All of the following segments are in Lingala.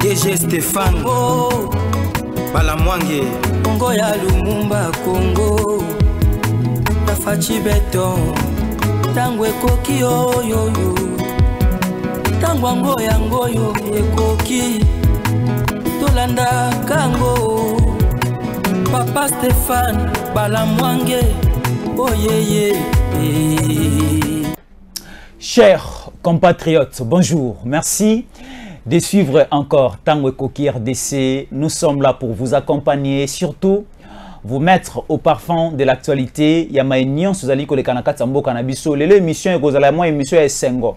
DG Stéphane Balamwange Congo ya Lumumba Congo Tafachi Beton Tango ekoki oyo Tango ango yango yo ekoki Tolanda kango Papa Stéphane Balamwange Oh yeah. Chers compatriotes, bonjour, merci de suivre encore Tango Ekoki RDC. Nous sommes là pour vous accompagner, surtout vous mettre au parfum de l'actualité. Yamaïnion, Suzali Kolekanaka Tambo Kanabiso, l'émission est Gozalamo, émission est Sengo.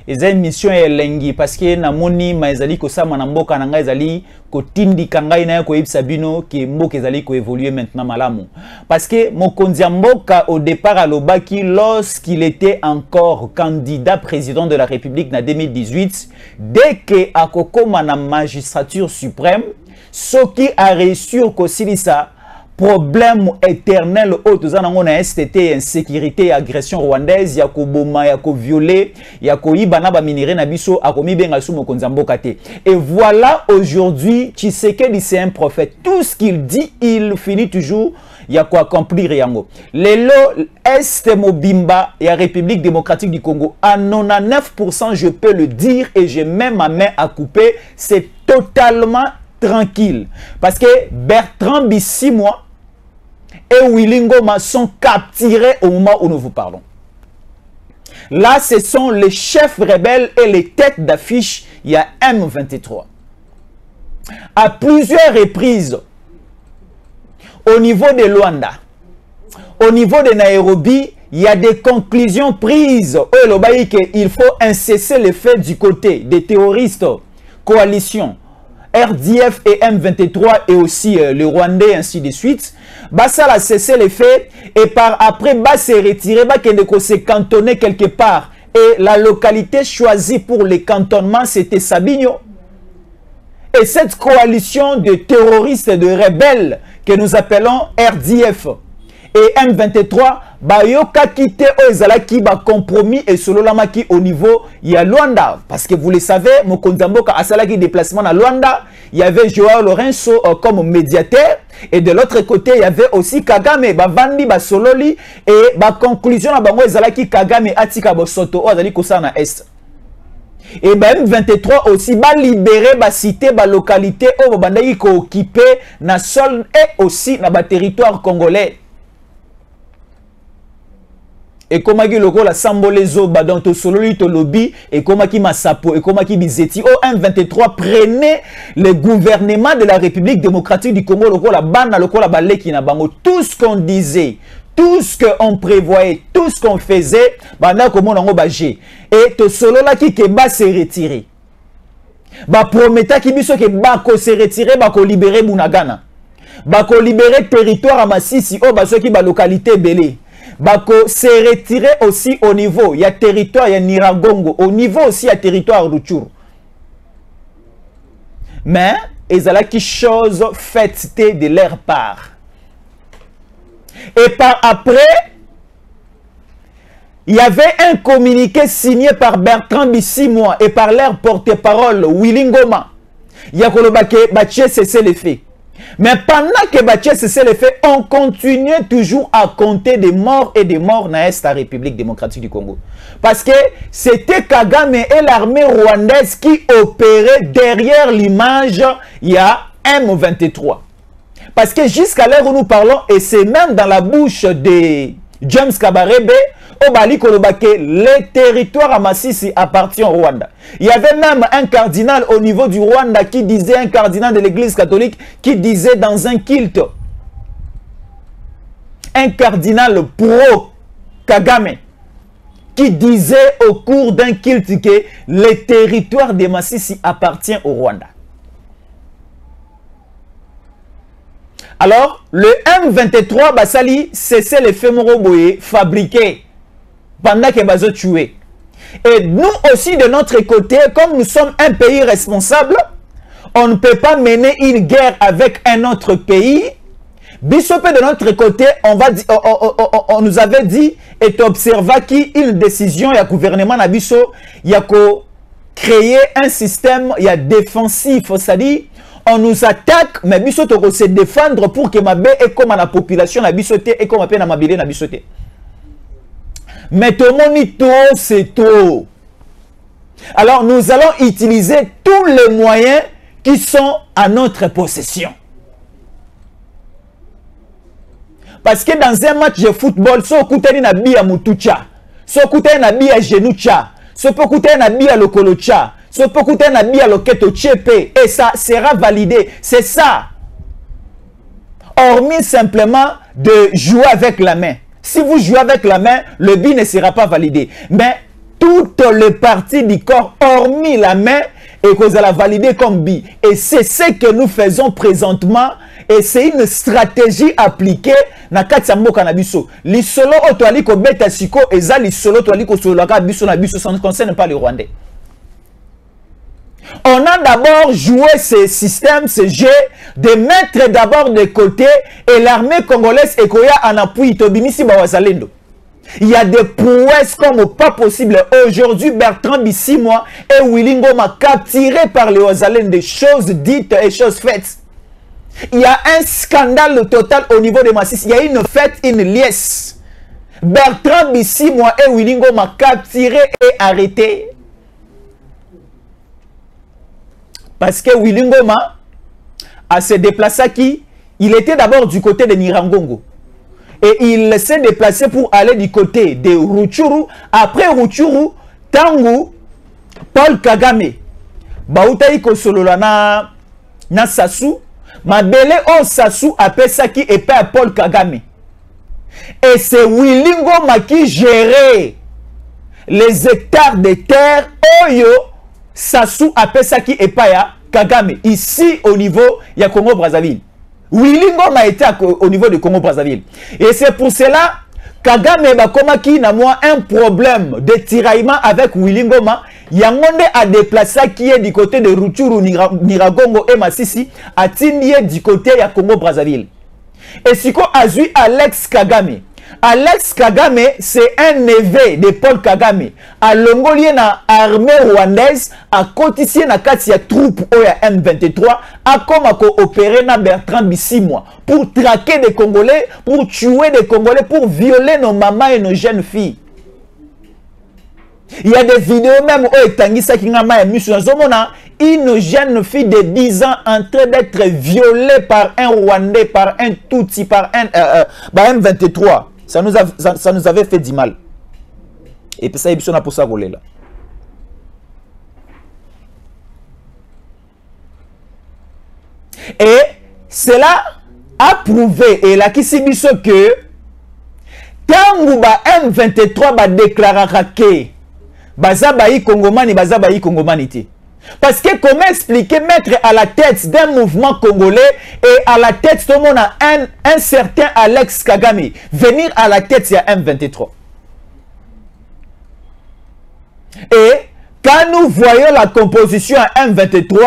Et cette émission est lengi parce que namoni maizali ko sama na mboka nanga ezali ko tindi kangai na ko ibsabino ki mboka ezali ko évoluer maintenant malamu parce que mokonzi mboka au départ à l'obaki lorsqu'il était encore candidat président de la République en 2018 dès que akokoma na magistrature suprême ce qui a réussi ko silisa problème éternel autour na STT insécurité agression rwandaise ya ko boma ya ko violer ya ko ibana ba minéré na biso akomi benga sumo konzamboka te et voilà aujourd'hui Tshisekedi c'est un prophète tout ce qu'il dit il finit toujours ya ko accomplir yango lelo est mobimba ya République démocratique du Congo à 99% je peux le dire et j'ai même ma main à couper c'est totalement tranquille parce que Bertrand Bisimwa et Willy Ngoma sont capturés au moment où nous vous parlons. Là, ce sont les chefs rebelles et les têtes d'affiche. Il y a M23. À plusieurs reprises, au niveau de Luanda, au niveau de Nairobi, il y a des conclusions prises. Il faut incesser les faits du côté des terroristes, coalition, RDF et M23 et aussi le Rwandais ainsi de suite. Bah ça a cessé les faits et par après bah s'est retiré bah qu'il s'est cantonné quelque part et la localité choisie pour les cantonnements c'était Sabinyo. Et cette coalition de terroristes et de rebelles que nous appelons RDF et M23 bah yoka quitté Ozalaki bah compromis et solo lamaki au niveau il y a Luanda parce que vous le savez Mokonzamboka asalaki déplacement à Luanda il y avait Joao Lorenzo comme médiateur et de l'autre côté il y avait aussi Kagame bah vandi bah sololi et bah conclusion à bango ezalaki Kagame atika bosoto ozali kosana est et bah M23 aussi bah libérer bah cité bah localité au bandaki ko occupé na sol et aussi na bah territoire congolais. Et comment qui logo la sambolezo badon to sololi to lobby et comment qui masapo et comment qui bizeti au M23 prenait le gouvernement de la République démocratique du Congo logo la bana logo la baleki na bango tout ce qu'on disait tout ce qu'on prévoyait tout ce qu'on faisait bana comment on bagé et to solola qui ke ba se retirer ba prometa ki biso ke ba ko se retirer ba ko libérer Bunagana ba ko libérer territoire à Masisi o ba so ki ba localité belé Bako s'est retiré aussi au niveau, il y a territoire, il y a Niragongo, au niveau aussi il y a territoire Rutshuru. Mais, ils ont quelque chose fait de leur part. Et par après, il y avait un communiqué signé par Bertrand Bisimwa et par leur porte-parole, Willy Ngoma. Il y a que cessé les faits. Mais pendant que Bachia cessait les faits, on continuait toujours à compter des morts et des morts dans la République démocratique du Congo. Parce que c'était Kagame et l'armée rwandaise qui opéraient derrière l'image, il y a M23. Parce que jusqu'à l'heure où nous parlons, et c'est même dans la bouche de James Kabarebe, le territoire à Masisi appartient au Rwanda. Il y avait même un cardinal au niveau du Rwanda qui disait, un cardinal de l'église catholique, qui disait dans un kilt, un cardinal pro-Kagame, qui disait au cours d'un kilt que le territoire de Masisi appartient au Rwanda. Alors, le M23 Basali cessait les fémoroboyés fabriqués pendant que Bazo tué. Et nous aussi de notre côté, comme nous sommes un pays responsable, on ne peut pas mener une guerre avec un autre pays. Bissopé de notre côté, on nous avait dit et observa qu'une décision, il y a gouvernement Nabiso, il y a créer un système, il y a défensif, c'est-à-dire, on nous attaque, mais biso to se défendre pour que ma baie est comme la population, la bisoté et comme à peine à ma bille, la bisoté. Mais tout le monde, c'est tout. Alors, nous allons utiliser tous les moyens qui sont à notre possession. Parce que dans un match de football, si on coûte un habit à Moutoucha, si on coûte un habit à Genoucha, si on peut coûter un habit à Lokolocha, si on peut coûter un habit à Loketo Tchepe, et ça sera validé. C'est ça. Hormis simplement de jouer avec la main. Si vous jouez avec la main, le billet ne sera pas validé. Mais toutes les parties du corps, hormis la main, et que vous allez valider comme billet. Et c'est ce que nous faisons présentement. Et c'est une stratégie appliquée na katsambo kanabiso. Li solo otoali ko beta siko eza li solo toali ko solo ka biso na biso, ça ne concerne pas les Rwandais. On a d'abord joué ce système, ce jeu, de mettre d'abord de côté et l'armée congolaise Ekoya en appui Tobimisi Bawazalendo. Il y a des prouesses comme pas possible. Aujourd'hui, Bertrand Bisimwa et Willy Ngoma capturés par les Wazalendo, des choses dites et choses faites. Il y a un scandale total au niveau de Massis. Il y a une fête, une liesse. Bertrand Bisimwa et Willy Ngoma capturés et arrêtés. Parce que Willy Ngoma a se déplacé qui? Il était d'abord du côté de Nirangongo. Et il s'est déplacé pour aller du côté de Rutshuru. Après Rutshuru, Tangu, Paul Kagame, Bautaï Kosolola na Sassou, Mabele o Sassou appelle ça qui est à Paul Kagame. Et c'est Willy Ngoma qui gérait les hectares de terre. Oyo, Sassou appelle ça qui est pas Kagame. Ici au niveau, il y a Congo-Brazzaville. Willy Ngoma était au niveau de Congo-Brazzaville. Et c'est pour cela Kagame bakoma qui n'a moins un problème de tiraillement avec Willy Ngoma. Yangonde a déplacé qui est du côté de Rutshuru, Niragongo et Masisi, a tinié du côté de Congo-Brazzaville. Et si qu'on a vu Alex Kagame. Alex Kagame, c'est un neveu de Paul Kagame. A longolien na armée rwandaise, a cotisé na katia troupe oya M23, a comme a coopéré na Bertrand Bisimwa pour traquer des Congolais, pour tuer des Congolais, pour violer nos mamans et nos jeunes filles. Il y a des vidéos même où Etangisa Kingama et Musuzomona, une jeune fille de 10 ans en train d'être violée par un Rwandais, par un Tutsi, par un M23. Ça nous avait fait du mal. Et puis ça, il y a pour ça là. Et cela a prouvé, et là qui s'est dit que Tangouba M23 va déclarer que Bazabaï Congomani, Bazabaï Congomanité. Parce que comment expliquer mettre à la tête d'un mouvement congolais et à la tête tout le monde a un certain Alex Kagame venir à la tête il y a M23. Et quand nous voyons la composition à M23,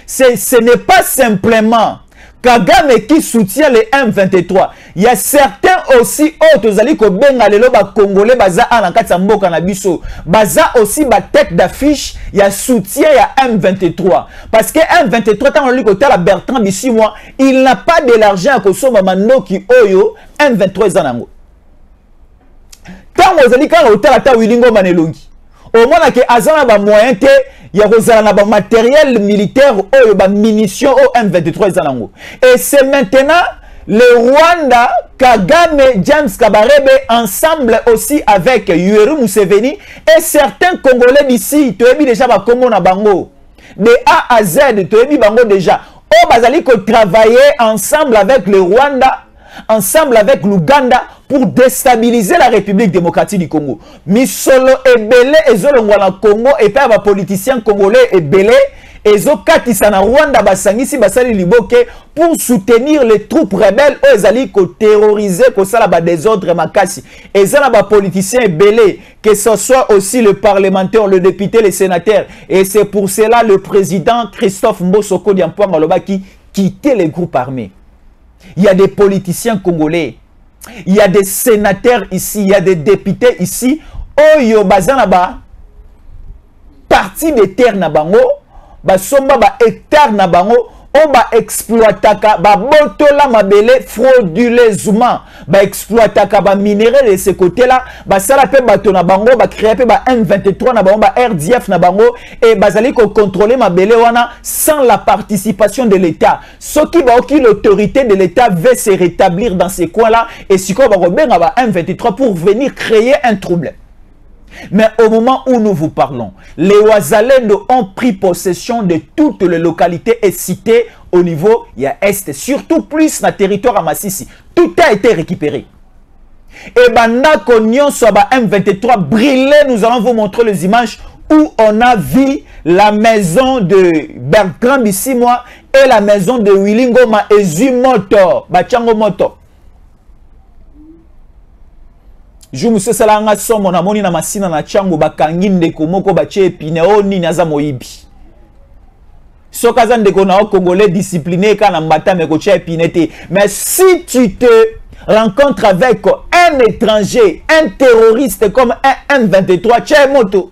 ce n'est pas simplement Kagame qui soutient les M23. Il y a certains aussi autres ali ko benga lelo ba congolais baza na kati ya mboka na biso. Baza aussi ba tête d'affiche, il y a soutien ya M23 parce que M23 tant on lui côté la Bertrand Bisimwa, il n'a pas de l'argent à kosoma mandoki oyo M23 zanango. Tant vous ali quand hôtel ta Willy Ngoma nelongi. Au moins que azana ba moyen te ya kozala ba matériel militaire ou ba munitions au M23 zanango. Et c'est maintenant le Rwanda, Kagame, James Kabarebe ensemble aussi avec Yoweri Museveni et certains Congolais d'ici, tu as déjà ba Congo na bango. De A à Z, tu as bango déjà. Oh bazali ko travailler ensemble avec le Rwanda, ensemble avec l'Ouganda pour déstabiliser la République démocratique du Congo. Misolo ebele ezolongwa Congo et pas les politiciens congolais ebele ezokatisa na Rwanda basangisi basali liboke pour soutenir les troupes rebelles ezali ko terroriser ko sala ba désordre makasi. Ezala ba politiciens ebele que ce soit aussi le parlementaire, le député, les sénateurs et c'est pour cela le président Christophe Mbosoko Diampouanga Loba qui quittait les groupes armés. Il y a des politiciens congolais. Il y a des sénateurs ici, il y a des députés ici. Oyo bazanaba partie des terres na bango, ba somba ba hectare na bango, on ba exploitaka ba botola mabele frauduleusement, ba exploitaka ba minerai de ce côté là, ba sala pe bato na bango, ba créer pe ba M23 na bango, ba RDF na bango, et bazali ko contrôler mabele wana sans la participation de l'État. Ce qui va qui l'autorité de l'État veut se rétablir dans ces coins là, et si quoi ba robenga ba M23 pour venir créer un trouble. Mais au moment où nous vous parlons, les Ouazalendo ont pris possession de toutes les localités et cités au niveau Est, surtout plus dans le territoire à Massissi. Tout a été récupéré. Et banda Konyon Soba M23 brûlé, nous allons vous montrer les images où on a vu la maison de Bertrand Bissimois et la maison de Willingoma et Zumoto, Bachango Moto. Je me suis salanga somo na moni na masina na chango bakangi ndeko moko bache epine o nini aza moyibi. Soka za ndeko na o congolais discipliné kana mbata me ko che epine te. Mais si tu te rencontres avec un étranger, un terroriste comme un M23, che moto.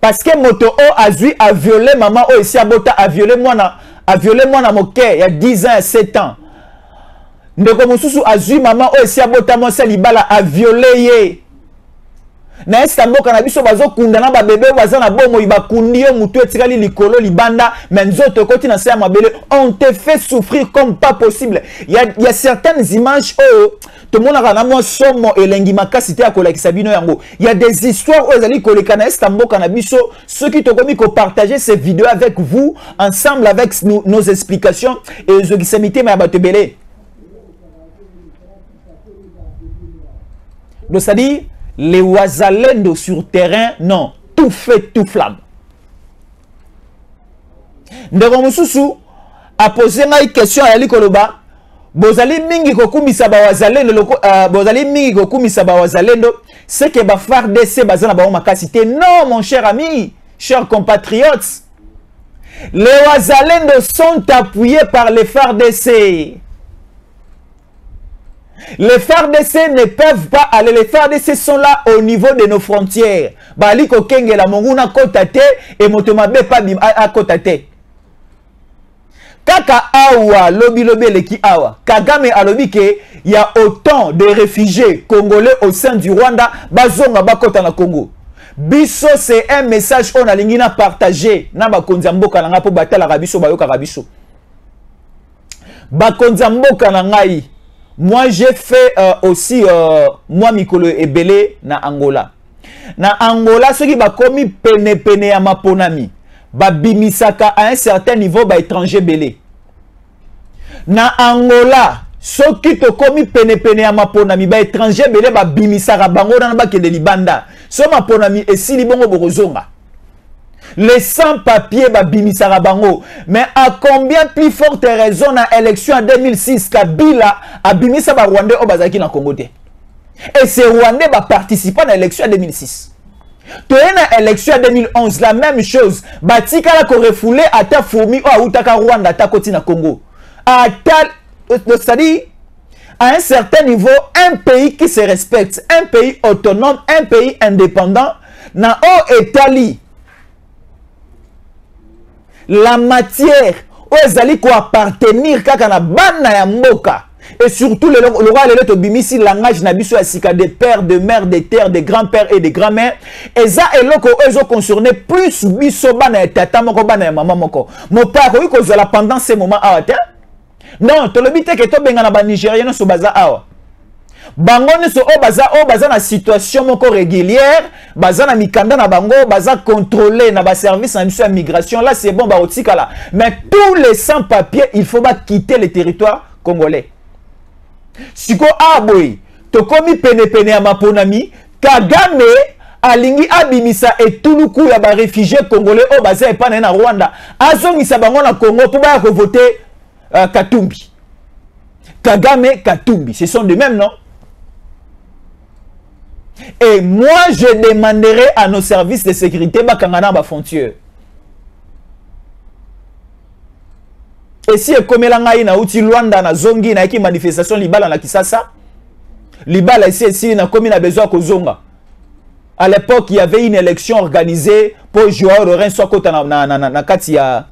Parce que moto o azui a violé maman o ici abota a violé moi na moke il y a 10 ans, 7 ans. Ndeko mususu azui maman o esi abota monsa libala a violé ye. Na esta mboka na biso bazo kundana ba bébé baza na bomo ibakundi yo mutu etikali likolo libanda menzoto koti na sa mabele, on te fait souffrir comme pas possible. Il y a certaines images tout le monde a na mo somo elengi makasi te akola kisabino yango. Il y a des histoires où ezali koleka na esta mboka na biso, ceux qui to komi ko partager ces vidéos avec vous ensemble avec nos explications et zo kisamité ma batebele. Donc, c'est-à-dire, les Ouazalendo sur terrain, non, tout fait, tout flamme. Ndeko Mususu a posé une question à Likoloba. Bozali mingi kokumisa ba Ouazalendo, bozali mingi kokumisa ba Ouazalendo, c'est que ba FARDC bazana ba makasité. Non, mon cher ami, chers compatriotes, les Ouazalendo sont appuyés par les FARDC. Les FARDC ne peuvent pas aller. Les FARDC sont là au niveau de nos frontières. Bali kokenge la monguna kotate et motomabe pas bim a kotate. Kaka awa lobi leki awa. Kagame alobi ke y a autant de réfugiés congolais au sein du Rwanda bazonga bakota na Congo. Biso c'est un message on a lingina partagé na bakonzi mboka na nga po batala rabiso bayoka rabiso. Bakonzi mboka na ngai. Moi, j'ai fait aussi, moi, Mikolo Ebele, na Angola. Na Angola, ceux qui va commis pene à ma ponami, ba bimisaka à un certain niveau, ba étranger belé. Na Angola, ceux qui te commis pene à ma ponami, ba étranger belé, ba bimisaka bango dans ba ke de libanda. So ma ponami et si libongo borozonga. Les sans-papiers babimisara bango. Mais à combien plus forte raison na élection en 2006 Kabila abimisa ba Rwandais au bazaki na Congo te. Et ces Rwandais ba participer à l'élection en 2006. Tu es na élection en 2011 la même chose. Batika la ko refoulé ata fourmi ou autaka Rwanda ta koti na Congo. C'est-à-dire à un certain niveau un pays qui se respecte, un pays autonome, un pays indépendant na o Italie. La matière où ils allaient appartenir kaka na bana ya mboka et surtout le roi le to bimisi langage na biso ya sika des pères, de mères, des terres, des grands-pères et des grands-mères eza eloko ezo concerné plus biso bana ya tata moko bana ya maman moko mon père ko kozala pendant ces moments awa. Non, to lobite ke to benga na ba Nigérien so baza awa. Bango nyonso o baza na situation moko régulière, baza na mikanda na bango, baza contrôlé na ba service na mission migration, là c'est bon ba otika là. Mais tous les sans-papiers, il faut pas quitter le territoire congolais. Siko aboy, to komi pene ya maponami, Kagame alingi abimisa etuluku ya ba réfugiés congolais o baza epana na Rwanda. Azongisa bango na Congo pour ba ko voter Katumbi. Kagame Katumbi, ce sont de même non? Et moi, je demanderai à nos services de sécurité bakangana ba frontière. Et si comme ngai na uti Luanda na zongi na ki manifestation libala na Kisasa, libala ici na komi na besoin ko zonga. À l'époque, il y avait une élection organisée pour Joao Lourenço na Katia.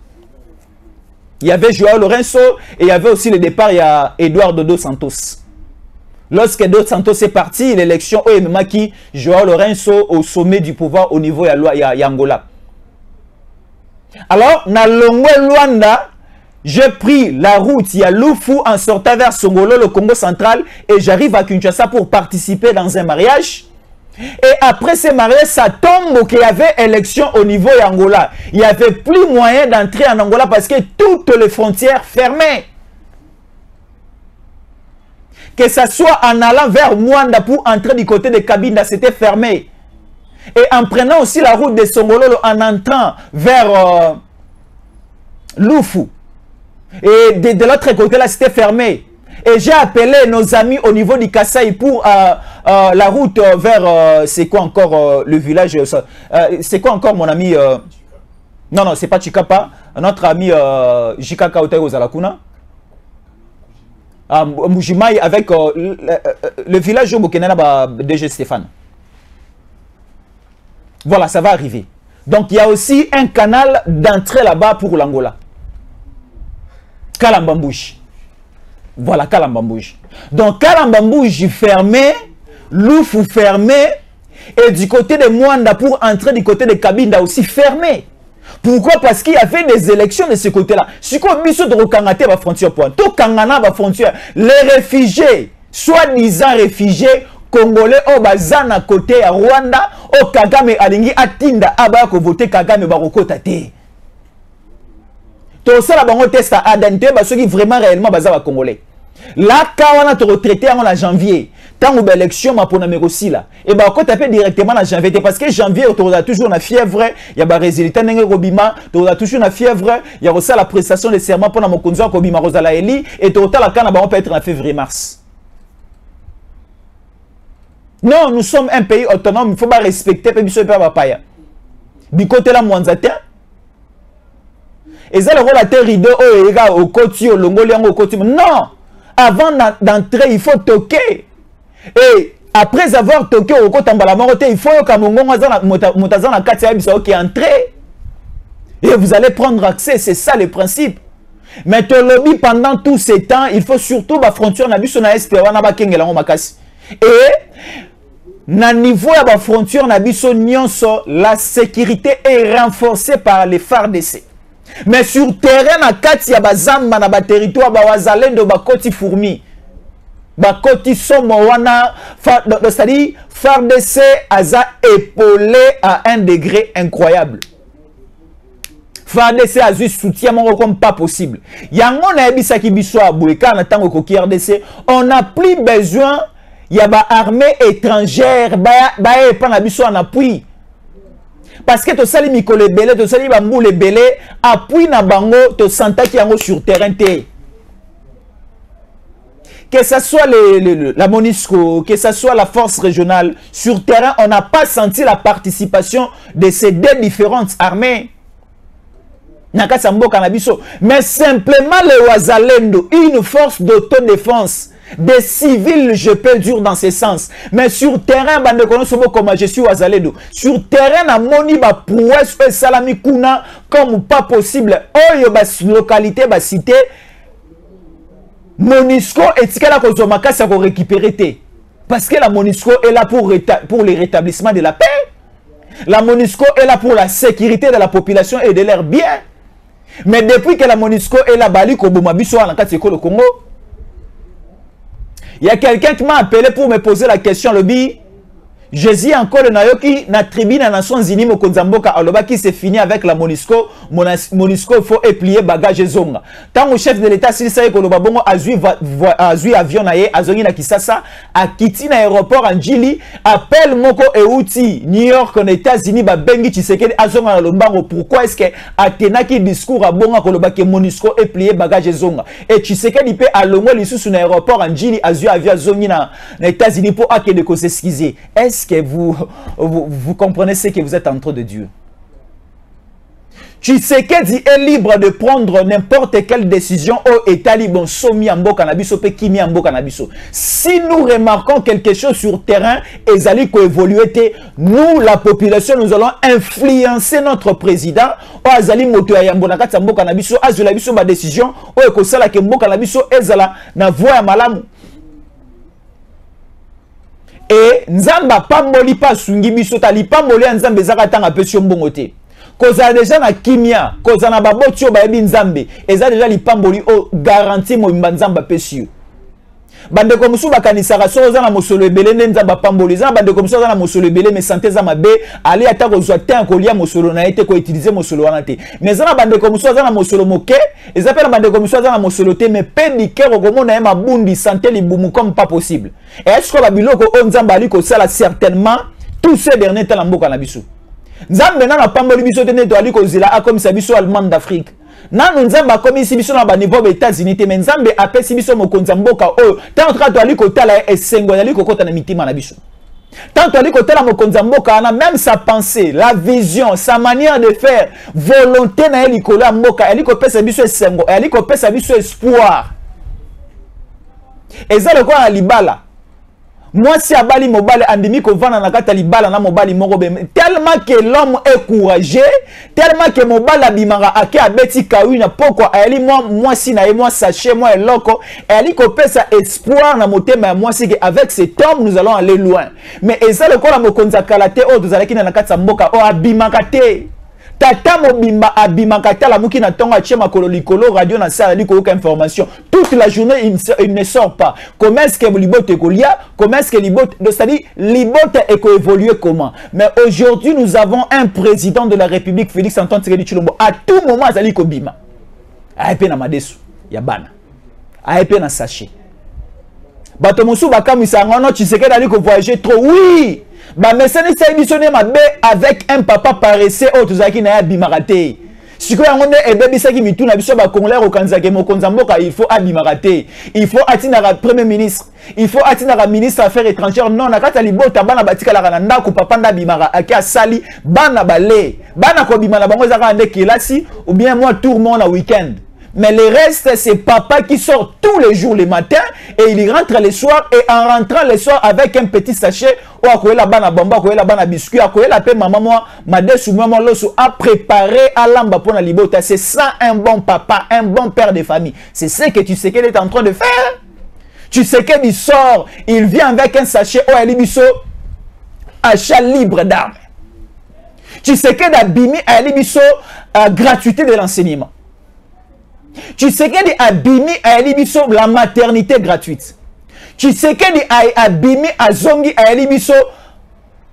Il y avait Joao Lourenço et il y avait aussi le départ, il y a Eduardo dos Santos. Lorsque dos Santos est parti, l'élection OMMA qui Joao Lourenço au sommet du pouvoir au niveau de Angola. Alors, na Longwe Luanda, j'ai pris la route Lufu en sortant vers Songolo, le Congo central, et j'arrive à Kinshasa pour participer dans un mariage. Et après ce mariage, ça tombe qu'il y avait élection au niveau d'Angola. Il n'y avait plus moyen d'entrer en Angola parce que toutes les frontières fermées. Que ce soit en allant vers Mwanda pour entrer du côté de Kabinda, c'était fermé. Et en prenant aussi la route de Songolo, en entrant vers Lufu. Et de l'autre côté, là, c'était fermé. Et j'ai appelé nos amis au niveau du Kasaï pour la route vers... c'est quoi encore le village c'est quoi encore mon ami non, non, c'est pas Chikapa. Notre ami Jikaka Otay Ozalakuna. Mujimai avec le village au Kenana DG Stéphane. Voilà, ça va arriver. Donc, il y a aussi un canal d'entrée là-bas pour l'Angola. Kalambambouche. Voilà, Kalambambouche. Donc, Kalambambouche fermé, Lufu fermé, et du côté de Mwanda pour entrer du côté de Kabinda aussi fermé. Pourquoi? Parce qu'il y avait des élections de ce côté-là. Si on a de Rokangate, la frontière point. Tout Kangana, la frontière. Les réfugiés, soi-disant réfugiés, Congolais au bazan à côté à Rwanda, au Kagame alingi atinda abako voter Kagame baroko tate. Tout ça là bango test à Adante parce que vraiment réellement baza Congolais. Là quand on a te retraité en janvier, tant ou élection ma pona aussi là. Et bah quand taper directement en janvier parce que janvier on a toujours la fièvre, il y a ba résultat ndenge robima, on a toujours la fièvre, il y a aussi la prestation de serment pour na mokonzo ko bima Rosala Eli et total la kana ba on peut être en février mars. Non, nous sommes un pays autonome, il ne faut pas respecter les pays papaya. Bikote la mwanzata. Et ça le rôle à terre rideau au côté au longolian au côté. Non, avant d'entrer, il faut toquer. Et après avoir toqué au côté en il faut que Moutazan la Katia qui entre. Et vous allez prendre accès, c'est ça le principe. Mais te lobby pendant tout ce temps, il faut surtout la frontière na biso na est wana ba kengela ngo makasi. Et na niveau ya ba frontière na biso nyonso, la sécurité est renforcée par les FARDC. Mais sur terrain na kati ya bazamba na ba territoire ba wazalendo ba koti fourmi. Ba koti somo wana c'est-à-dire FARDC aza épaulé à un degré incroyable. FARDC a eu soutien comme pas possible. Yango na ebisaki biso aboueka na tango ko RDC, on n'a plus besoin. Il y a une armée étrangère, il y a biso en appui. Parce que tu sali mikole belé, tu sali bambou le belé, appui na bango, tu senta qui yango sur terrain te. Que ce soit la MONUSCO, que ce soit la force régionale, sur terrain, on n'a pas senti la participation de ces deux différentes armées. Mais simplement le Wazalendo, une force d'autodéfense. Des civils, je peux dire dans ce sens. Mais sur terrain, comme je suis Wazalendo. Sur terrain, na moni ba prouesse salami kuna comme pas possible. Oyo ba localité ba cité. MONUSCO est-ce qu'elle a kozomaka ça ko récupérer té. Parce que la MONUSCO est là pour le rétablissement de la paix. La MONUSCO est là pour la sécurité de la population et de leurs biens. Mais depuis que la MONUSCO est là, Bali Koboma Biso en le Congo. Il y a quelqu'un qui m'a appelé pour me poser la question, le bi. Jésus encore le Nayoki, na tribune à Nations Unies, Mokonzamboka, Aloba qui s'est fini avec la MONUSCO. MONUSCO, il faut éplier bagage zonga. Tant que chef de l'État, s'il sait que le Babongo a vu avion naye, a zoni na Kisasa, a quitté l'aéroport en Djili, appelle Moko et Outi, New York, aux États-Unis, Bengi Tshisekedi, a zonga na Lombango. Pourquoi est-ce que Atena qui discours à Bonga, Koloba que MONUSCO éplier bagage zonga? Et Tshisekedi peut à Longo, l'issue sur l'aéroport en Djili, a vu avion zoni na États-Unis pour acquérir de s'excuser. Est-ce que vous comprenez ce que vous êtes en train de dire? Tshisekedi est libre de prendre n'importe quelle décision au État libre somi ambo cannabis pe kimi ambo cannabis. Si nous remarquons quelque chose sur terrain, ezali ko évoluer, nous la population nous allons influencer notre président o azali moto ya yambo na kati ambo cannabis azula biso ba décision o ekosala ke mbo cannabis ezala na voie ya malamu. Et nzamba pamboli pa sungi biso tali pamboli nzambe zaka tanga pesio mbongo te. Koza déjà na kimia, koza na babotio ba yebi nzambe, eza déjà li pamboli o garantie mo nzamba pesio. Bande ko musu bakanisaka so za na mosolo ebele nzamba pamboli, za bande ko musu za na mosolo ebele mais santé za mabe, ali ata ko zwa te ko lia mosolo na ete ko utiliser mosolo wana te. Mais za na bande ko musu za na mosolo moke, eza pe na bande ko musu za na mosolo te mais pe di kero ko mona ma bundi santé li bumu comme pas possible. Et est-ce que ba biloko o nzamba ali ko sala certainement tous ces derniers temps mboka na biso. Nzambe na pamboli biso te neto ali ko zela a comme ça biso allemand d'Afrique. Nanu nzamba comme ici biso na ba niveau des États-Unis te mais nzambe apesi biso mokonza mboka o tant to ali ko tala esengo ali ko kota na mitima na biso. Tant ali ko tala mokonza mboka na même sa pensée, la vision, sa manière de faire, volonté na eli ko la mboka ali ko pesa biso esengo, ali ko pesa biso espoir. Ezale ko na libala. Moi, si abali mobile andimi ko vana na kata libala na mobile moko tellement que l'homme est courageux, tellement que mobile abimanga ake abeti kawina poko ali moi si na moi sachez moi eloko ali ko pesa espoir na motema moi si que avec cet homme nous allons aller loin. Mais eza le ko la mokonza kalate o tozalaki na kata mboka o abimaka te. Tata mobimba abimaka te la muki na tonga tche makolo likolo radio na sala liko aucune information. Toute la journée il ne sort pas. Comment est-ce que libote kolia? Comment est-ce que libote c'est-à-dire libote est évoluer comment? Mais aujourd'hui nous avons un président de la République Félix Antoine Tshisekedi Tshilombo à tout moment azali ko bima. Aepe na madesu ya bana. Aepe na sachet. Bato mosu bakamisa ngono Tshisekedi ali ko voyager trop. Oui. Bah mais ça ne s'est missionné avec un papa paresseux autozaki na ya bimarate. Si quoi on est bébé ça qui mituna biso ba congolais au Kanzake mo konzamboka il faut abimarate. Il faut atinara premier ministre. Il faut atinara ministre affaires étrangères. Non na kata libota bana batika la nda ko papa nda bimara akia sali bana balé. Bana ko bimana bango zaka nde kelasi ou bien moi tour mon na week-end. Mais le reste, c'est papa qui sort tous les jours le matin et il rentre le soir. Et en rentrant le soir avec un petit sachet, ou à la banane bomba, à la banane biscuit, à la paix, maman, moi, ma dessous, maman, l'osso, à préparer à l'amba pour la libota. C'est ça un bon papa, un bon père de famille. C'est ce que tu sais qu'elle est en train de faire. Tu sais qu'il sort, il vient avec un sachet, oh, elle biso, achat libre d'armes. Tu sais qu'elle a bimi, elle biso, gratuité de l'enseignement. Tu sais qu'il a abîmé à Elibiso la maternité gratuite. Tu sais qu'il a abîmé à Zongi à Elibiso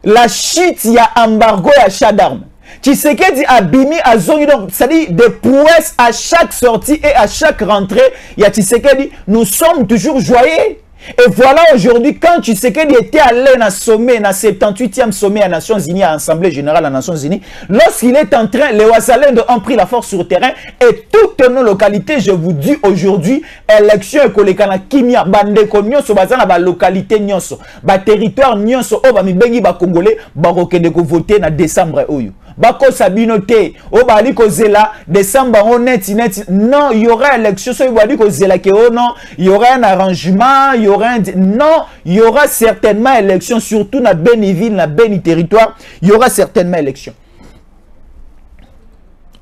la chute, il y a embargo et achat d'armes. Tu sais qu'il a abîmé à Zongi, donc c'est-à-dire des prouesses à chaque sortie et à chaque rentrée. Il y a Tshisekedi, nous sommes toujours joyeux. Et voilà aujourd'hui, quand Tshisekedi était allé dans le sommet, dans le 78e sommet à Nations Unies, à l'Assemblée Générale à Nations Unies, lorsqu'il est en train, les Ouazalènes ont pris la force sur le terrain et toutes nos localités, je vous dis aujourd'hui, élection et kolekana kimia, bandeko nyonso, bazana ba localité nyonso, ba territoire nyonso, o ba mibengi ba congolais, ba rokende ko voter na décembre oyo. Bako Sabinote, au Baliko Zela, décembre, on net. Non, il y aura élection, il Baliko Zela, non, il y aura un arrangement, il y aura un. Non, il y aura certainement élection, surtout dans Béniville, dans Béni territoire, il y aura certainement élection.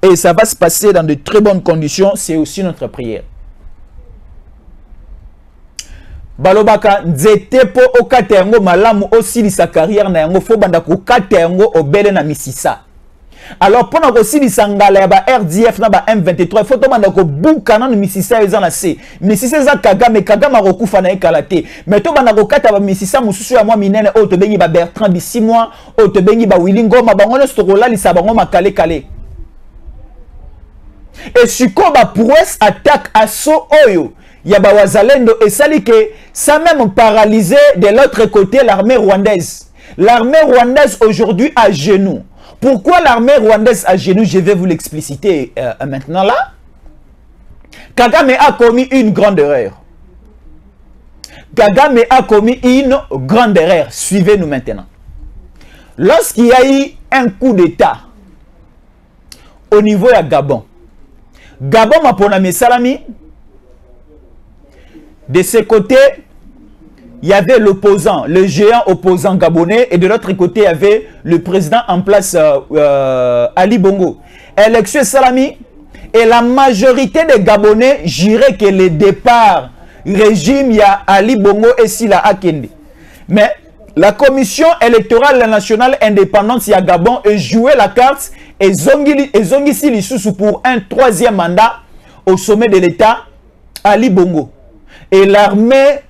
Et ça va se passer dans de très bonnes conditions, c'est aussi notre prière. Balobaka nzete po okatengo malamu aussi sa carrière na yango fo banda ko katengo obele na misisa. Alors pendant que si lisangala ya ba RDF na ba M23 faut to banda ko buka na misisa eza na C. Misisa za Kagame rokufa na ekalate. Mais to banda ko kata ba misisa mususu ya mwa minene o to bengi ba Bertrand Bisimwa o to bengi ba Willy Ngoma bango le stokola lisa bango makale kale. Et siko ba prouesse attaque asso oyo. Yaba Wazalendo et sali que ça même paralysé de l'autre côté l'armée rwandaise. L'armée rwandaise aujourd'hui à genoux. Pourquoi l'armée rwandaise à genoux? Je vais vous l'expliciter maintenant là. Kagame a commis une grande erreur. Kagame a commis une grande erreur. Suivez-nous maintenant. Lorsqu'il y a eu un coup d'État au niveau de Gabon. Gabon m'a pour mes salami. De ce côté, il y avait l'opposant, le géant opposant gabonais, et de l'autre côté, il y avait le président en place, Ali Bongo. Élection salami, et la majorité des Gabonais juraient que le départ régime, il y a Ali Bongo et Sila Akende. Mais la commission électorale nationale indépendante, il y a Gabon, a joué la carte et Zongisi Lissoussou pour un 3e mandat au sommet de l'État, Ali Bongo. Et l'armée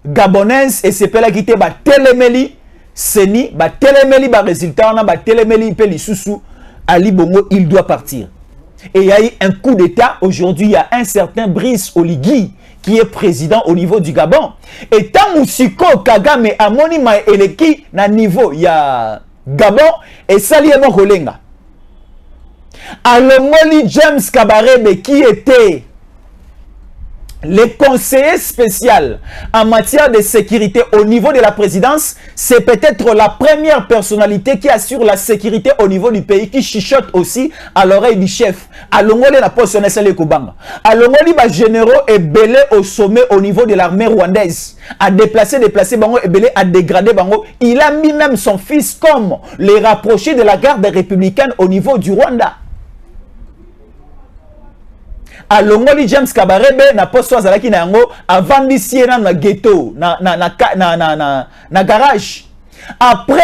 gabonaise, et c'est là qui était Telemeli, Seni, Telemeli, résultat, on a Telemeli, Lissoussou, Ali Bongo, il doit partir. Et il y a eu un coup d'État. Aujourd'hui, il y a un certain Brice Oligui qui est président au niveau du Gabon. Et tant Moussiko Kagame Amoni Ma Eleki na niveau, il y a Gabon et Saliemo Rolenga. Alomoli James Kabarebe qui était le conseiller spécial en matière de sécurité au niveau de la présidence, c'est peut-être la première personnalité qui assure la sécurité au niveau du pays, qui chuchote aussi à l'oreille du chef. Alongoli na poste Nesale Kubanga. Alongoli ba généraux est belé au sommet au niveau de l'armée rwandaise. A déplacé bango et belé a dégradé bango. Il a mis même son fils comme les rapprochés de la garde républicaine au niveau du Rwanda. Alongoli James Kabarebe na posto azalaki na yango avant d'ici na ghetto na garage. Après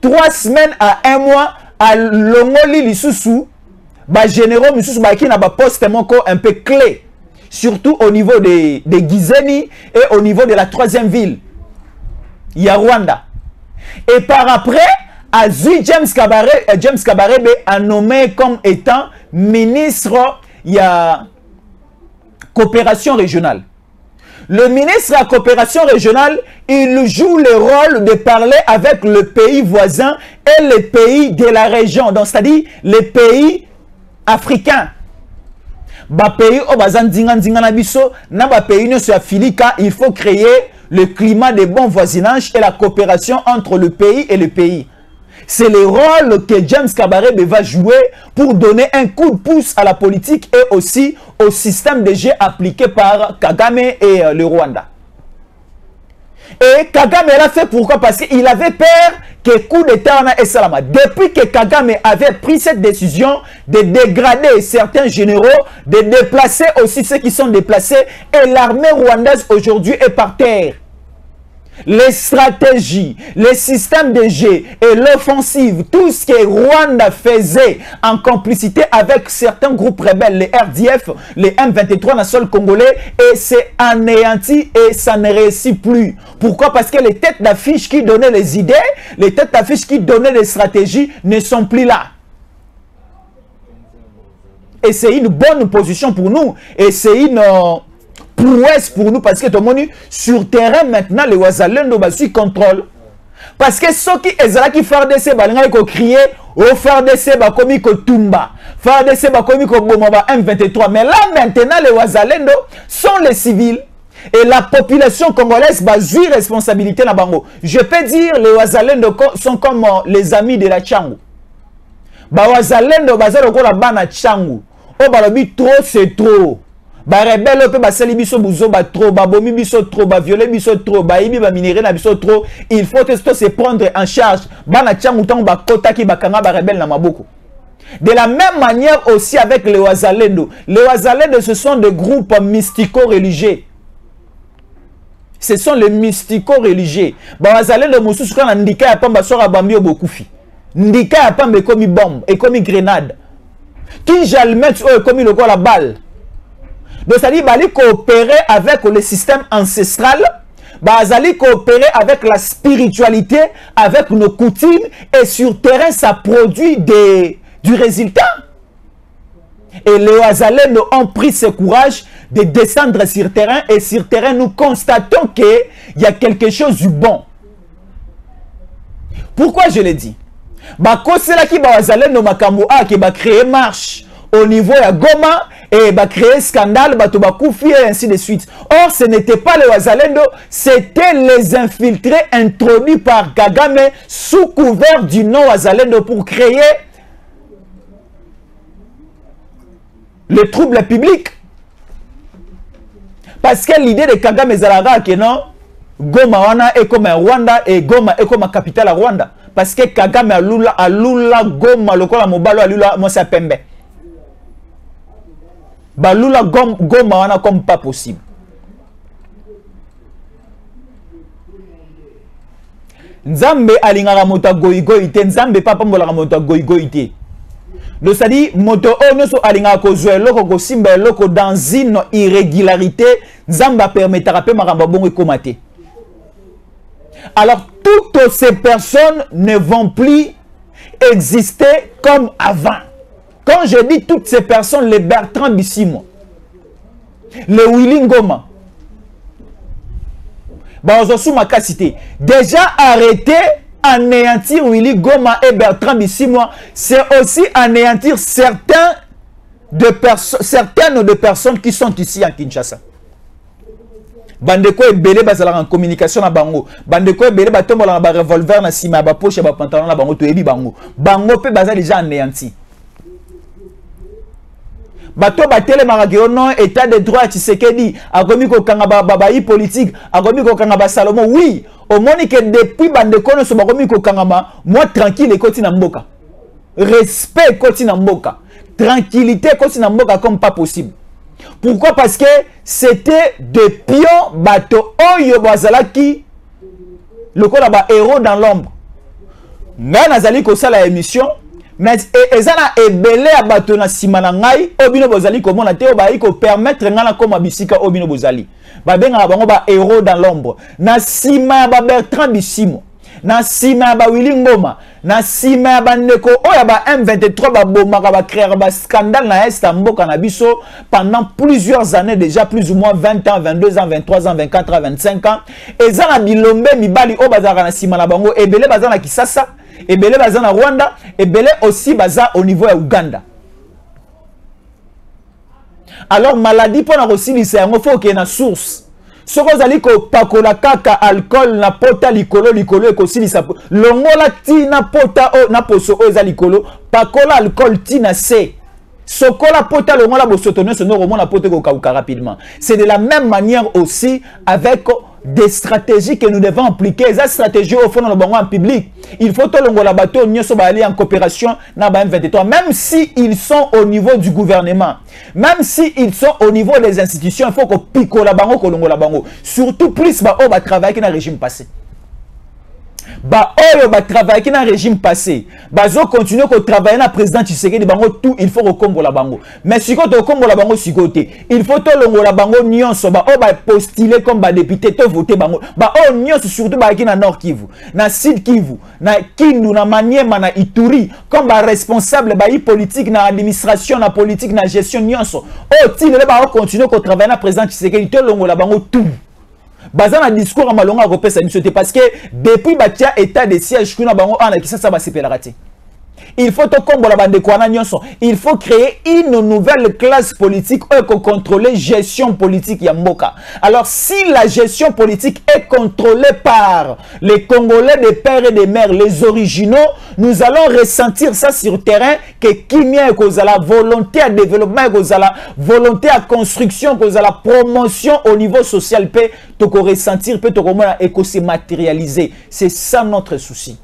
3 semaines à 1 mois, Alongoli Lissoussou ba généraux Lissoussou ba ki na ba poste moko un peu clé, surtout au niveau de Gizeni et au niveau de la 3e ville, ya Rwanda. Et par après, Azui James Kabarebe a nommé comme étant ministre. Il y a coopération régionale. Le ministre de la coopération régionale, il joue le rôle de parler avec le pays voisin et les pays de la région. Donc, c'est-à-dire les pays africains. Pays il faut créer le climat de bon voisinage et la coopération entre le pays et le pays. C'est le rôle que James Kabarebe va jouer pour donner un coup de pouce à la politique et aussi au système de jeu appliqué par Kagame et le Rwanda. Et Kagame l'a fait pourquoi? Parce qu'il avait peur que coup d'État et Salama. Depuis que Kagame avait pris cette décision de dégrader certains généraux, de déplacer aussi ceux qui sont déplacés, et l'armée rwandaise aujourd'hui est par terre. Les stratégies, les systèmes de jeu et l'offensive, tout ce que Rwanda faisait en complicité avec certains groupes rebelles, les RDF, les M23 national congolais, et c'est anéanti et ça ne réussit plus. Pourquoi? Parce que les têtes d'affiche qui donnaient les idées, les têtes d'affiche qui donnaient les stratégies ne sont plus là. Et c'est une bonne position pour nous. Et c'est une prouesse pour nous, parce que tout le monde sur terrain maintenant, les Wazalendo bassi contrôle. Parce que ceux qui sont qui font des seba, ils ont crié au faire des seba comme ils Tumba, faire des seba comme ils Bomba M23. Mais là maintenant, les Wazalendo sont les civils. Et la population congolaise basue responsabilité na bango. Je peux dire les Wazalendo sont comme les amis de la Tchangu. Ba Wazalendo bazalo ko la bana Tchangu. O balobi trop c'est trop. Ba rebelle pe ba sali biso buzo ba trop, ba bomi biso trop, ba violer biso trop, ba ibi ba minéré na biso trop. Il faut se prendre en charge. Bana Tchangu tang ba kota ki ba kanga ba rebelle na maboko. De la même manière aussi avec les Wazalendo. Les Wazalendo ce sont des groupes mystico-religieux. Ce sont les mystico-religieux. Wazalendo mususu kana ndika ya pamba sora bambio bokufi. Ndika ya pamba comme bombe et comme grenade. Qui jalmet comme le quoi la balle. Donc ça dit bali coopérer avec le système ancestral, bazali coopérer avec la spiritualité, avec nos coutumes, et sur terrain ça produit du résultat. Et les Wazalendo ont pris ce courage de descendre sur terrain, et sur terrain nous constatons qu'il y a quelque chose du bon. Pourquoi je l'ai dit? C'est là qui va créer marche au niveau de Goma et va créer scandale, et ainsi de suite. Or, ce n'était pas les Wazalendo, c'était les infiltrés introduits par Kagame sous couvert du nom Wazalendo pour créer le trouble public. Parce que l'idée de Kagame Ezalaga que non, Goma wana est comme un Rwanda et Goma est comme la capitale à Rwanda. Parce que Kagame alula Goma lokola mobalo alula Mosa Pembe. Balula Goma wana comme pas possible. Nzambe alingara moto goigoi te, Nzambe papa mbola moto goigoi te. Donc ça dit moto onoso alingara ko jouer loko ko simba loko dans une irrégularité, Nzamba permettra pe maramba bongo komate. Alors toutes ces personnes ne vont plus exister comme avant. Quand je dis toutes ces personnes, les Bertrand Bissimo, le Willy Ngoma, déjà arrêté, anéantir Willy Ngoma et Bertrand Bissimo, c'est aussi anéantir certaines de personnes qui sont ici à Kinshasa. Bandeko ebele bazala en communication na bango. Bandeko ebele batombola na ba revolver na sima ba poche ba pantalon na bango to ebi bango. Bango pe bazali déjà anéanti. Bato batele marageo non état de droit Tshisekedi akomi ko kanga ba politique akomi ko kanga ba Salomon. Oui, au moni que depuis bandeko no so bakomi ko kanga moi tranquille ekoti na mboka. Respect ekoti na mboka. Tranquillité ekoti na mboka comme pas possible. Pourquoi? Parce que c'était des pions bateau oyo bazalaki lokola ba héros dans l'ombre. Nga nazali ko sala émission mais ezana ebele ya bato na sima na ngai obino bozali ko mona te oba ko permettre ngana koma bisika obino bozali. Ba benga bango ba héros dans l'ombre. Na sima ba Bertrand Bissimo, na sima ba Willy Ngoma, na sima ba ndeko oya ba M23 ba bomaka ba créer ba scandale na est mboka na biso pendant plusieurs années déjà, plus ou moins 20 ans, 22 ans, 23 ans, 24 ans, 25 ans. Ezana bilombe mibali o bazaka na sima na bango ebele bazana Kisasa, ebele bazana Rwanda, ebele aussi baza au niveau ya Uganda. Alors maladie pour na kosilisa yango faut que na source. Soko zali ko pakola kaka alcool na pota likolo e kosilisa longola ti na pota o na poso o za likolo pakola alcool ti na se sokola pota longola bosotonne sono romona pote ko kauka rapidement. C'est de la même manière aussi avec des stratégies que nous devons appliquer. Ces stratégies au fond dans le bango en public. Il faut que longola bateau nyoso ba aller en coopération na ba M23 même si ils sont au niveau du gouvernement. Même si ils sont au niveau des institutions, il faut qu'on pique la bango, qu'on longo la bango. Surtout plus bah on va travailler dans le régime passé. Bah on va travailler dans le régime passé. Bah on continue qu'on travaille dans le président Tshisekedi bango tout il faut recombo la bango. Mais si on recombo la bango si côté, il faut que longo la bango nyonso bah on va postuler comme bah député to voter bango. Bah on nyonso surtout bah qui na Nord Kivu, na Sud Kivu, na Kindu, na Maniema, na Ituri comme bah responsable bah politique na administration, na politique, na gestion nyonso. Oh ti le bah on continue qu'on travaille dans le président Tshisekedi to longo la bango tout. Bazan a discours en malonga repès à parce que depuis batia état de siège kuna bango ana Kisasa ba sepelaraté. Il faut to kombo la bande kwana nyonso. Il faut créer une nouvelle classe politique pour contrôler gestion politique ya mboka. Alors si la gestion politique est contrôlée par les Congolais des pères et des mères, les originaux, nous allons ressentir ça sur terrain que kimia cause la volonté à développement, cause la volonté à construction, cause la promotion au niveau social peut to ressentir peut to comment se matérialiser. C'est ça notre souci.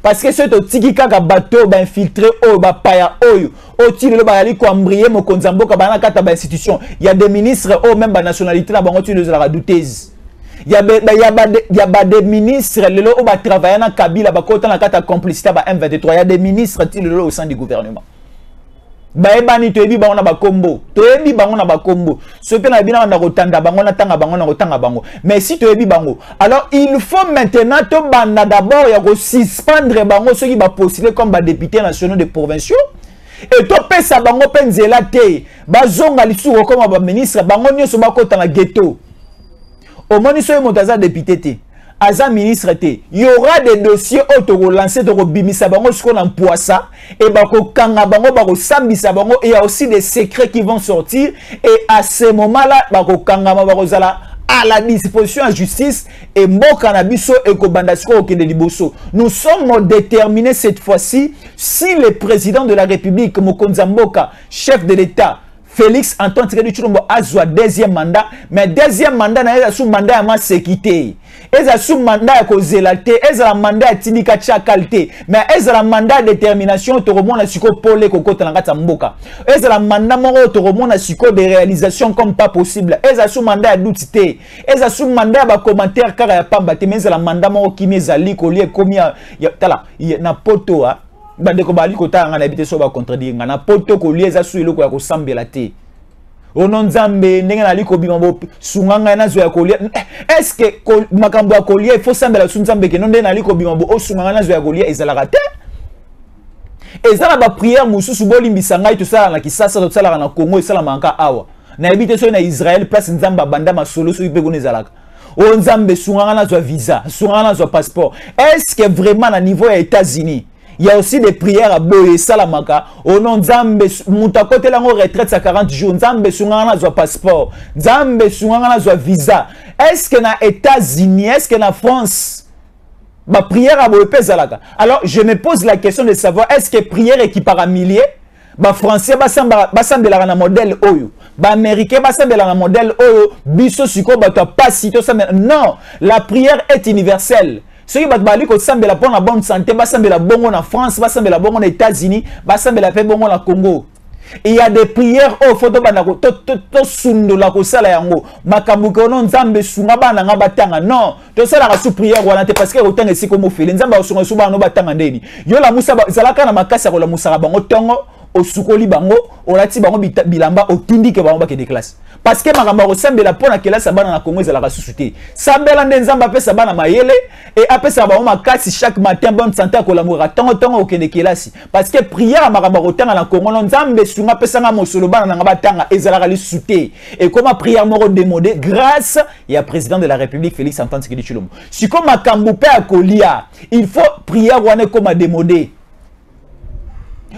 Parce que ce tiki kaka bateau ba infiltré o ba paya oyo o tili le ba yali ko ambrier mo konzambo ka bana kata ba institution. Il y a des ministres o même ba nationalité na bango tu les la douteuse. Il y a des ministres lelo o ba travailler na Kabila ba kota na kata complicité ba M23. Il y a des ministres tili lelo au sein du gouvernement. Ba ebani to ebi bango na ba kombo. To ebi bango na ba kombo. Ce pe na bina na rotanda bango na tanga bango na rotanga bango. Mais si to ebi bango, alors il faut maintenant to banda d'abord ya ko suspendre bango ceux qui va postuler comme ba députés nationaux des provinciaux. Et to pesa bango penzela te. Ba zonga lisuro comme ba ministre bango nyoso ba kota na ghetto. Au moins so motaza député te. Aza ministre te, il y aura des dossiers auto lancés de bimisa bango ce qu'on emploie ça et bako kanga bango bako sambisa bango et il y a aussi des secrets qui vont sortir et à ce moment-là bako kanga bako zala à la disposition de la justice et mboka na biso et ko bandasiko au kende liboso. Nous sommes déterminés cette fois-ci si le président de la République Mokonza Mboka, chef de l'État Félix Antoine Tshisekedi Tshilombo azwa deuxième mandat, mais deuxième mandat na sous mandat ya sécurité. Eza sous mandat ya kozélate, eza la mandat ya tindika qualité, mais eza la mandat de détermination to remona siko pole kokota na ngata mboka. Eza la mandat moko to remona siko de réalisation comme pas possible. Eza sous mandat ya doutité, eza sous mandat ba commentaire kaka ya pamba te, mais eza la mandat moko kimi ezali ko lie komi ya tala na poto a bandeko bali kota nga na bité so ba contredire nga na poto ko lie eza sous eloko ya ko sambela te. Ono nzambe ndenge na liko bimambo sunganga na zo ya kolia. Est-ce que makambo ya kolia il faut sambela su nzambe ke ndenge na liko bimambo o sunganga na zo ya kolia ezalaka te? Ezala ba prière mususu bolimbisa ngai to sala na kisasa to sala na Congo esala manka awa. Na ebite so na Israël place nzamba banda masolo so ipe ko nezalaka. O nzambe sunganga na zo visa, sunganga na zo passeport. Est-ce que vraiment na niveau ya États-Unis il y a aussi des prières à boye salamaka au nom Nzambe muta côté la retraite à 40 jours Nzambe sungana zo passeport Nzambe sungana zo visa. Est-ce que na États-Unis, est-ce que na France ma prière à boye pezalaka? Alors je me pose la question de savoir est-ce que prière équipara millier ba français ba sambela na modèle oyo ba américain ba sambela na modèle oyo biso siko ba to pas si to sambela. Non, la prière est universelle. Ceux qui battent ko sambela pour la bonne santé, ba sambela bongo na France, ba sambela bongo na États-Unis, ba sambela pe bongo na Congo. Il y a des prières au photo banako to sundo la ko sala yango. Makambu ko non nzambe sunga bana nga batanga. Non, to sala ka sous prière wana te parce que otanga si komo fele nzamba osunga suba no batanga ndeni. Yo la musa zalaka na makasa ko la musa bango tongo osukoli bango olati bango bilamba otindike bango ba ke de classe. Parce que makambo resembela pona kelasa bana na Congo ezalaka susuté. Sambela nde nzamba pesa bana mayele et apesa bango makasi chaque matin bonne santé ko lamoura tongo tongo okende kelasi. Parce que prière makambo rotanga na Congo nzambe sunga pesa nga mosolo bana na batanga ezalaka li susuté. Et comment prière moro démodé grâce ya président de la République Félix Antoine Tshisekedi Tshilombo. Si comme makambo pe akolia, il faut prière wana comme démodé.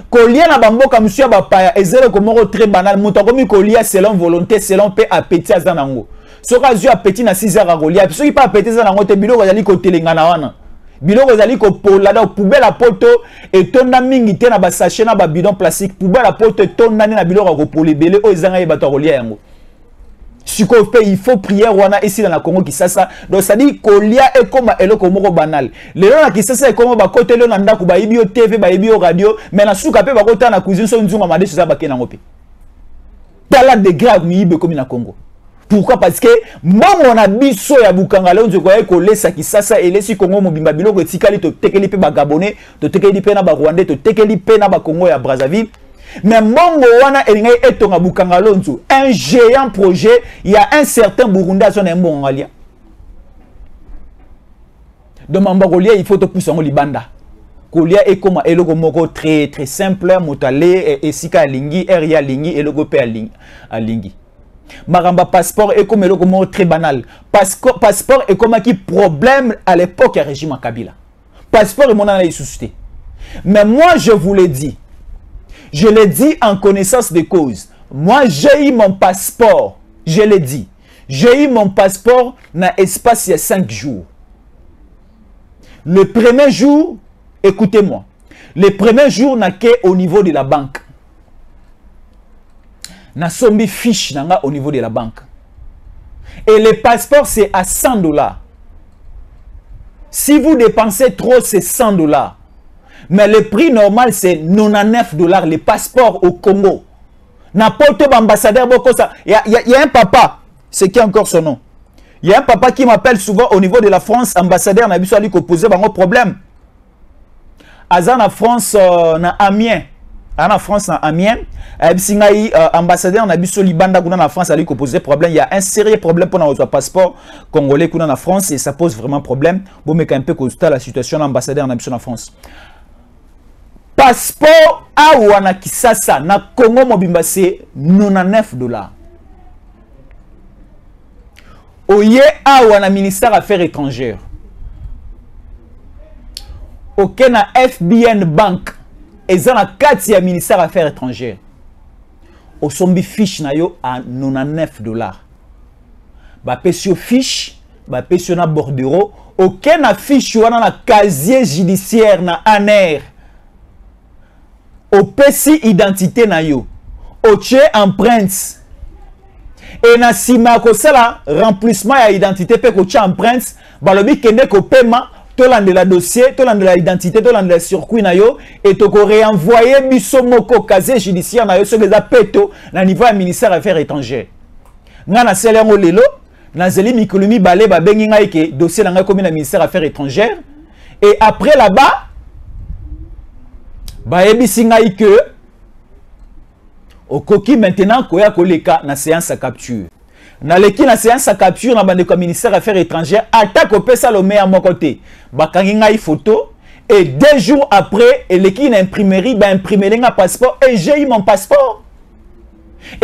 Kolia na bamboka monsieur bapaya ezele komoko très banal muta komi kolia selon volonté selon pe appétit azanango soka zu appétit na 6 heures kolia soki pa appétit azanango te biloko ezali ko telengana wana biloko ezali ko pola da poubelle poto et tonda mingi te na ba sachet na ba bidon plastique poubelle poto tonda na biloko ko polebele o ezanga ye bato kolia yango. Il faut prier wana ici dans la Congo Kisasa. Donc ça dit kolia et comme eloko moko banal. Le na Kisasa et comme ba côté le nanda ku ba ibio TV ba ibio radio mais na suka pe ba kota na cuisine so nzunga made so za ba kena ngope. Tala de grave mibe comme na Congo. Pourquoi? Parce que mongo na biso ya bukanga le nzo ko lesa Kisasa et lesi Congo mobimba biloko etikali to tekeli pe ba Gabonais, to tekeli pe na ba Rwandais, to tekeli pe na ba Congo ya Brazzaville. Mais mongo wana elingai etonga bukanga lonzo un géant projet, il y a un certain Burunda son mongalia. De mambagolia il faut te pousser en libanda. Kolia et comme eloko moko très très simple motale et sika lingi area lingi eloko pe lingi. Maramba passeport et comme eloko moko très banal. Passeport est comme qui problème à l'époque à régime Kabila. Passeport est mon analyse suscité. Mais moi je vous l'ai dit. Je l'ai dit en connaissance de cause. Moi, j'ai eu mon passeport. Je l'ai dit. J'ai eu mon passeport dans l'espace il y a 5 jours. Le premier jour, écoutez-moi. Le premier jour, n'a qu'au niveau de la banque. N'a sombi fiche au niveau de la banque. Et le passeport, c'est à $100. Si vous dépensez trop, c'est $100. Mais le prix normal, c'est $99, les passeports au Congo. N'importe quel ambassadeur, il y a un papa, c'est qui encore son nom? Il y a un papa qui m'appelle souvent au niveau de la France, ambassadeur, n'a pas dit poser un problème. Azan en France, na Amiens. En France, na Amiens. Ambassadeur, n'a pas Libanda, en France, a posé problème. Il y a un sérieux problème pour notre passeport congolais en France et ça pose vraiment problème. Bon, mais quand un peu constat la situation, l'ambassadeur n'a pas en France. Passeport awana Kisasa na Congo mobimba c'est $99. Oye awana ministère affaires étrangères. Ok na FBN Bank ezana kati ya ministère affaires étrangères. Osombi fiche na yo à $99. Ba pesio fiche, ba pesio na bordereau, ok na fiche wana na casier judiciaire na ANR. Au PC identité na yo. otie empreinte et na sima ko sala remplissement ya identité pe ko tia empreinte balobi kende ko paiement tolandela dossier tolandela identité tolandela circuit na yo et to ko réenvoyer biso moko casier judiciaire na yo so les peto na niveau ya ministère des affaires étrangères nga na selengo lelo na zeli mikolumi balé ba bengi ngai ke dossier na ngai komi na ministère des affaires étrangères et après là-bas ba ebisi ngai que okoki maintenant koya koleka na séance à capture na leki na séance à capture na bande ko ministère des affaires étrangères attaque au pesa le meilleur mon côté bakangi ngai photo et 2 jours après leki na imprimerie ba imprimer nga passeport et j'ai eu mon passeport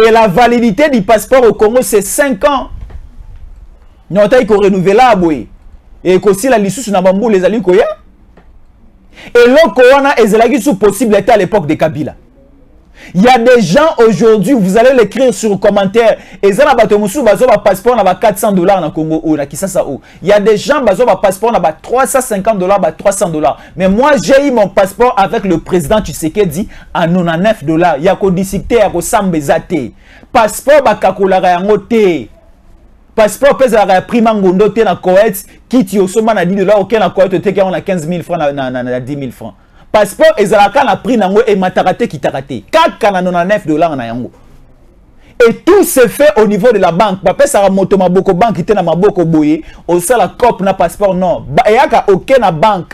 et la validité du passeport au Congo c'est 5 ans nota ko renouvelable et ko si la lisusu na bambu les ali koya et loko wana ezalaki sous possible était à l'époque de Kabila. Il y a des gens aujourd'hui, vous allez l'écrire sur commentaire. Et ça, na passeport na $400 na Congo ou na Kisasa ou. Il y a des gens bazo ba passeport na $350 $300. Mais moi j'ai eu mon passeport avec le président Tshisekedi à $99. Il y a ko discuter ya ko sambezate. Passeport ba kakola yango te. Passeport pesa la prima ngondo te na Koweït kiti osoma na $10 OK na Koweït te ke on a 15 000 francs na 10 000 francs. Passeport ezalaka na prix nango et matarate kitarate kaka na $99 na yango et tout se fait au niveau de la banque papa ça moto maboko banque te na maboko boye au sala cop na passeport non yaka OK na banque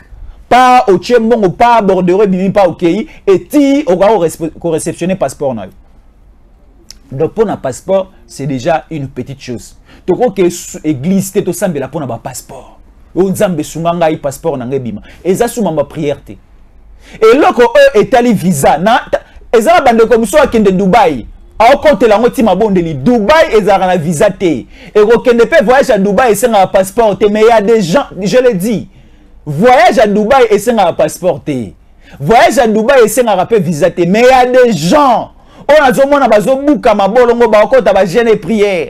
pas au tchembongo pas bordereau bimi pas OK et ti au réceptionner passeport na. Donc pour un passeport c'est déjà une petite chose to ko ke église te to sambela pour na ba passeport o nzambe sunganga i passeport na ngebima eza suma ma prière te. Et là, est allé visa. Et ça, bande comme ça, qui de Dubaï. A compte la moitié ma bonne de Dubaï, et ça a un visa. Et qu'on ne peut voyager à Dubaï et c'est un passeport. Mais il y a des gens, je l'ai dit, voyage à Dubaï et c'est un passeport. Voyage à Dubaï et c'est un visa. Mais il y a des gens, on a besoin de bouka ma bolongo, ba compte à gêner prière.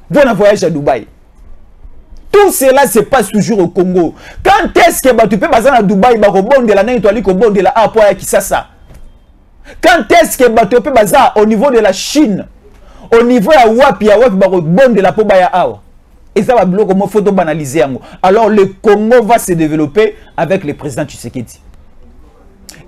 Bon voyage à Dubaï. Tout cela se passe toujours au Congo. Quand est-ce que tu peux passer à Dubaï, de la naine, tu peux de la A qui ça. Quand est-ce que tu peux passer au niveau de la Chine, au niveau de Wapi, de la Pobaya Awa. Et ça va bloquer comme photo banaliser. Alors le Congo va se développer avec le président Tshisekedi.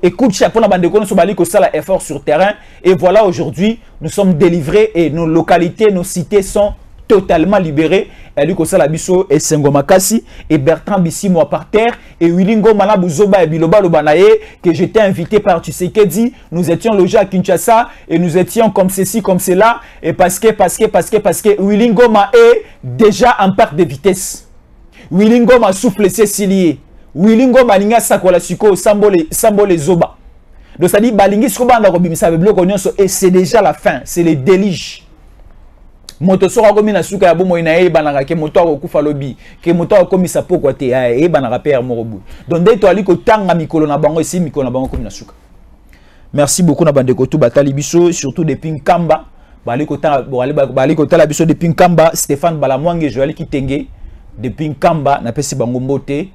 Écoute, chaque fois, nous avons effort sur terrain. Et voilà, aujourd'hui, nous sommes délivrés et nos localités, nos cités sont totalement libéré. Elle dit ça la biso et Sengoma Kassi et Bertrand Bissimo par terre et Wilingo Malabuzoba et Biloba Lobanaye que j'étais invité par Tshisekedi. Nous étions logés à Kinshasa et nous étions comme ceci, comme cela et parce que Wilingo Ma est déjà en perte de vitesse. Wilingo Ma souffle ses ciliers. Wilingo Malinga Sakola Suko Sambole Zoba. Donc ça dit Balingi Skobanda Robimisa et c'est déjà la fin, c'est le délige. Moto sora komi na suka ya bomo ina e banaka ke moto akufa lobi ke moto akomisa poko te e banaka père morobu donc dès to ali ko tanga mikolo na bango esi mikolo na bango komi na suka. Merci beaucoup na bande ko tout batali biso surtout depuis Nkamba bali ko tala biso depuis Nkamba Stéphane Balamwange Joël Kitenge depuis Nkamba na pesi bango mbote.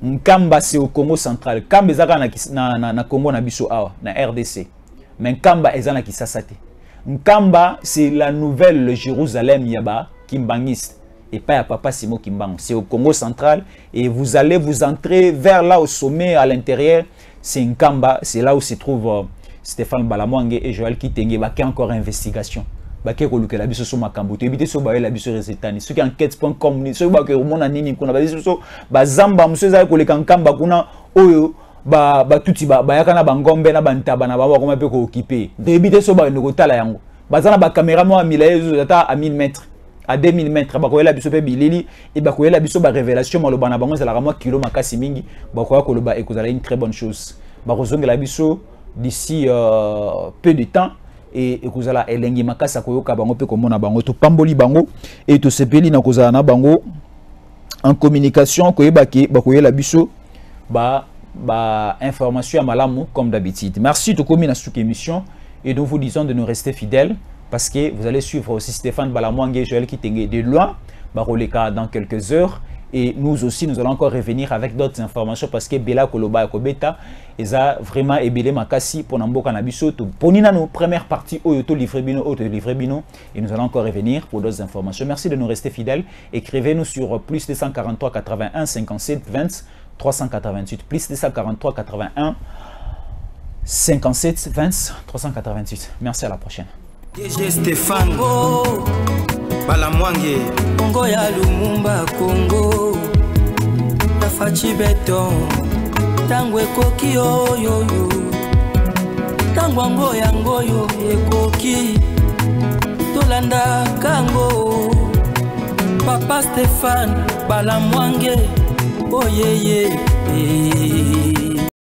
Nkamba c'est au Congo central Kamba ezaka na Congo na biso awa na RDC mais Nkamba ezana Kisasa te. Nkamba, c'est la nouvelle Jérusalem Yaba Kimbangiste et pas à Papa Simo Kimbang. C'est au Congo central et vous allez vous entrer vers là au sommet à l'intérieur. C'est Nkamba, c'est là où se trouve Stéphane Balamwange et Joël Kitenge. Qui encore investigation. Qui est la biso sur Makambo. Tu évites sur la biso résultat. Ceux qui enquête.com, ceux qui ont mon anini, qu'on a basé sur Bazamba, monsieur Zay, qu'on Nkamba, qu'on a Oyo. Tuti yakana bangombe na bantaba na baba koma pe ko occuper débité so ba ndoko tala yango bazana ba caméra mo amilayezo ata à 1000 mètres à 2000 mètres ba ko yela biso pe bilili et ba ko yela biso ba révélation maloba na bango zala mo kilo makasi mingi ba ko ko loba ekozala une très bonne chose ba ko zongela biso d'ici peu de temps et ekozala elengi makasa ko yoka bango pe ko mona bango to pamboli bango et to sepeli na kozala na bango en communication ko yebaki ba ko yela biso information à malamu comme d'habitude. Merci de communiquer sur cette émission et nous vous disons de nous rester fidèles parce que vous allez suivre aussi Stéphane Balamwange et Joël Kitenge de loin, Baroleka dans quelques heures Et nous aussi, nous allons encore revenir avec d'autres informations parce que Bela Koloba Kobeta, ils ont vraiment ébélé Makasi pour Namboka Nabiso. Pour nos première partie, Oyoto Livrebino, et nous allons encore revenir pour d'autres informations. Merci de nous rester fidèles. Écrivez-nous sur plus 243 81 57 20 388. Plus 243 81 57 20 388. Merci, à la prochaine. DG Stéphane Balamwange Congo ya Lumumba Congo Tafachi Beton Tangwe koki oyoyo Tangwango yangoyo ekoki Tolanda kango Papa Stéphane Balamwange Oyeye